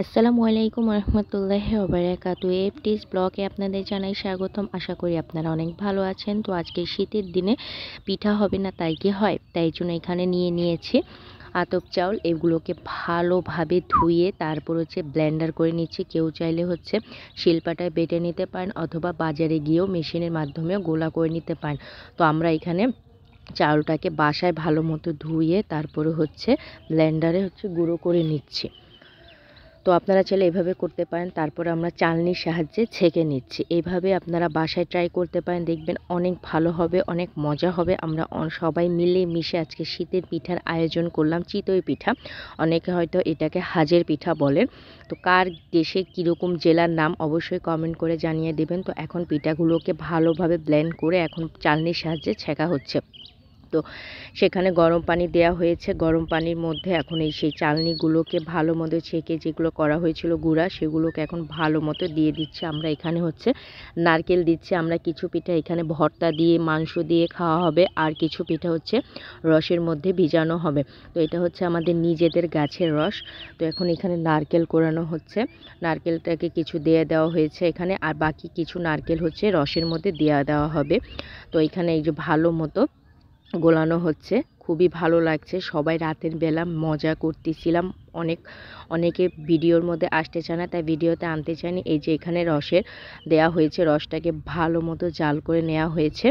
আসসালামু আলাইকুম রহমতুল্লাহি ওবারাকাতু। এফটিস ব্লগে আপনাদের জানাই স্বাগতম। আশা করি আপনারা অনেক ভালো আছেন। তো আজকে শীতের দিনে পিঠা হবে না তাই কি হয়, তাই জন্য এখানে নিয়েছি আতপ চাউল। এগুলোকে ভালোভাবে ধুয়ে তারপর ব্লেন্ডার করে নিচ্ছি। কেউ চাইলে শিলপাটায় বেটে নিতে পারেন অথবা বাজারে গিয়েও মেশিনের মাধ্যমেও গোলা করে নিতে পারেন। তো আমরা এখানে চাউলটাকে বাসায় ভালো মতো ধুয়ে তারপরে ব্লেন্ডারে গুঁড়ো করে নিচ্ছি। তো আপনারা চাইলে এভাবে করতে পারেন। তারপর আমরা চালনির সাহায্যে ছেঁকে নিচ্ছি। এইভাবে আপনারা বাসায় ট্রাই করতে পারেন, দেখবেন অনেক ভালো হবে, অনেক মজা হবে। আমরা সবাই মিলে মিশে আজকে শীতের পিঠার আয়োজন করলাম, চিতই পিঠা। অনেকে হয়তো এটাকে হাজের পিঠা বলেন। তো কার দেশে কীরকম জেলার নাম অবশ্যই কমেন্ট করে জানিয়ে দেবেন। তো এখন পিঠাগুলোকে ভালোভাবে ব্লেন্ড করে এখন চালনির সাহায্যে ছেঁকা হচ্ছে। তো সেখানে গরম পানি দেওয়া হয়েছে। গরম পানির মধ্যে এখন সেই চালনিগুলোকে ভালো মতো ছেঁকে যেগুলো করা হয়েছিল গুঁড়া, সেগুলোকে এখন ভালো মতো দিয়ে দিচ্ছি। আমরা এখানে নারকেল দিচ্ছি। আমরা কিছু পিঠা এখানে ভর্তা দিয়ে মাংস দিয়ে খাওয়া হবে, আর কিছু পিঠা রসের মধ্যে ভিজানো হবে। তো এটা আমাদের নিজেদের গাছের রস। তো এখন এখানে নারকেল কোরানো হচ্ছে। নারকেলটাকে কিছু দিয়ে দেওয়া হয়েছে এখানে, আর বাকি কিছু নারকেল রসের মধ্যে দেওয়া হবে। তো এখানে এই যে ভালো মতো গোলানো হচ্ছে, খুবই ভালো লাগছে। সবাই রাতের বেলা মজা করতেছিলাম। অনেকে ভিডিওর মধ্যে আসতে চায় না, তাই ভিডিওতে আনতে চায়নি। এই যে এখানে রসের দেয়া হয়েছে, রসটাকে ভালো মতো জাল করে নেওয়া হয়েছে।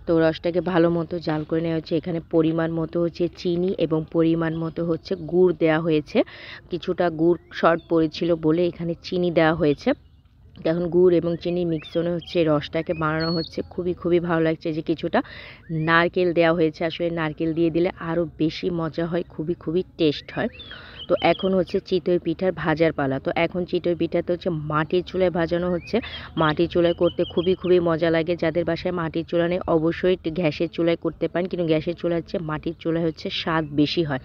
তো রসটাকে ভালো মতো জাল করে নেওয়া হচ্ছে। এখানে পরিমাণ মতো চিনি এবং পরিমাণ মতো গুড় দেওয়া হয়েছে। কিছুটা গুড় শর্ট পড়েছিল বলে এখানে চিনি দেওয়া হয়েছে। এখন গুড় এবং চিনি মিক্সনে রসটাকে বানানো হচ্ছে। খুবই ভালো লাগছে যে কিছুটা নারকেল দেওয়া হয়েছে। আসলে নারকেল দিয়ে দিলে আরও বেশি মজা হয়, খুবই টেস্ট হয়। তো এখন চিতই পিঠার ভাজার পালা। তো এখন চিতই পিঠাতে মাটির চুলায় ভাজানো হচ্ছে। মাটির চুলায় করতে খুবই মজা লাগে। যাদের বাসায় মাটির চুলা নেই অবশ্যই গ্যাসের চুলায় করতে পারেন, কিন্তু গ্যাসের চুলা মাটির চুলায় স্বাদ বেশি হয়।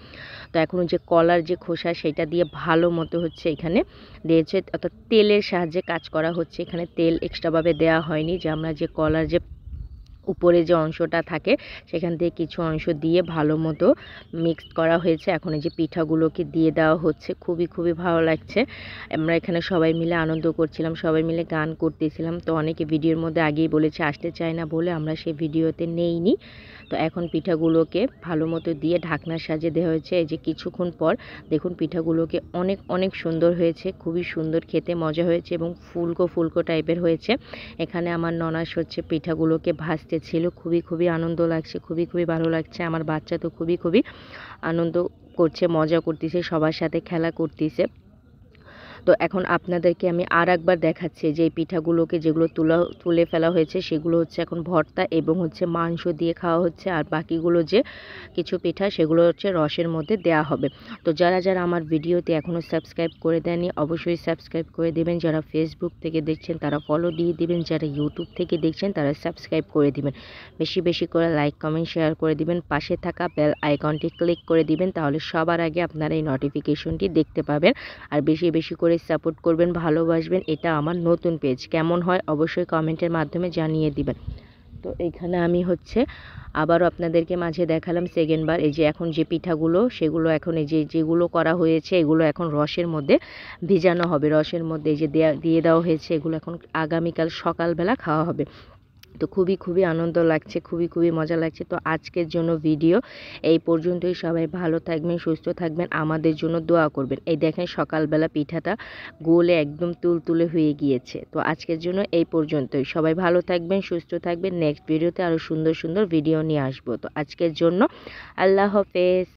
তো এখন কলার যে খোসা সেটা দিয়ে ভালো মতো এখানে দিয়েছে, অর্থাৎ তেলের সাহায্যে কাজ করা হচ্ছে। এখানে তেল এক্সট্রাভাবে দেওয়া হয়নি, যে আমরা কলার উপরে যে অংশটা থাকে সেখান থেকে কিছু অংশ দিয়ে ভালো মতো মিক্স করা হয়েছে। এখন এই যে পিঠাগুলোকে দিয়ে দেওয়া হচ্ছে। খুবই ভালো লাগছে। আমরা এখানে সবাই মিলে আনন্দ করছিলাম, সবাই মিলে গান করতেছিলাম। তো অনেকে ভিডিওর মধ্যে আগেই বলেছে আসতে চায় না বলে আমরা সেই ভিডিওতে নেইনি। তো এখন পিঠাগুলোকে ভালো মতো দিয়ে ঢাকনার সাহায্যে দেওয়া হয়েছে। এই যে কিছুক্ষণ পর দেখুন পিঠাগুলোকে অনেক সুন্দর হয়েছে, খুবই সুন্দর, খেতে মজা হয়েছে এবং ফুলকো টাইপের হয়েছে। এখানে আমার ননাস পিঠাগুলোকে ভাজতে ছিল। খুবই আনন্দ লাগছে, খুবই ভালো লাগছে। আমার বাচ্চা তো খুবই আনন্দ করছে, মজা করতেছে, সবার সাথে খেলা করতেছে। তো এখন আপনাদেরকে আমি আর একবার দেখাচ্ছি যে এই পিঠাগুলোকে যেগুলো তুলে ফেলা হয়েছে সেগুলো এখন ভর্তা এবং মাংস দিয়ে খাওয়া হচ্ছে, আর বাকিগুলো যে কিছু পিঠা সেগুলো রসের মধ্যে দেয়া হবে। তো যারা আমার ভিডিওতে এখনও সাবস্ক্রাইব করে দেননি অবশ্যই সাবস্ক্রাইব করে দেবেন। যারা ফেসবুক থেকে দেখছেন তারা ফলো দিয়ে দিবেন, যারা ইউটিউব থেকে দেখছেন তারা সাবস্ক্রাইব করে দিবেন। বেশি করে লাইক কমেন্ট শেয়ার করে দিবেন। পাশে থাকা বেল আইকনটি ক্লিক করে দিবেন, তাহলে সবার আগে আপনারা এই নোটিফিকেশনটি দেখতে পাবেন। আর বেশি করে সাপোর্ট করবেন, ভালোবাসবেন। এটা আমার নতুন পেজ, কেমন হয় অবশ্যই কমেন্টের মাধ্যমে জানিয়ে দিবেন। তো এইখানে আমি আবারও আপনাদেরকে মাঝে দেখালাম সেকেন্ড বার। এই যে এখন যে পিঠাগুলো সেগুলো এখন এই যেগুলো করা হয়েছে এগুলো এখন রসের মধ্যে ভিজানো হবে। রসের মধ্যে এই যে দিয়ে দেওয়া হয়েছে, এগুলো এখন আগামীকাল সকালবেলা খাওয়া হবে। তো খুবই আনন্দ লাগছে, খুবই মজা লাগছে। তো আজকের জন্য ভিডিও এই পর্যন্তই। সবাই ভালো থাকবেন, সুস্থ থাকবেন, আমাদের জন্য দোয়া করবেন। এই দেখেন সকালবেলা পিঠাটা গোলে একদম তুলতুলে হয়ে গিয়েছে। তো আজকের জন্য এই পর্যন্তই। সবাই ভালো থাকবেন, সুস্থ থাকবেন। নেক্সট ভিডিওতে আরও সুন্দর ভিডিও নিয়ে আসবো। তো আজকের জন্য আল্লাহ হাফেজ।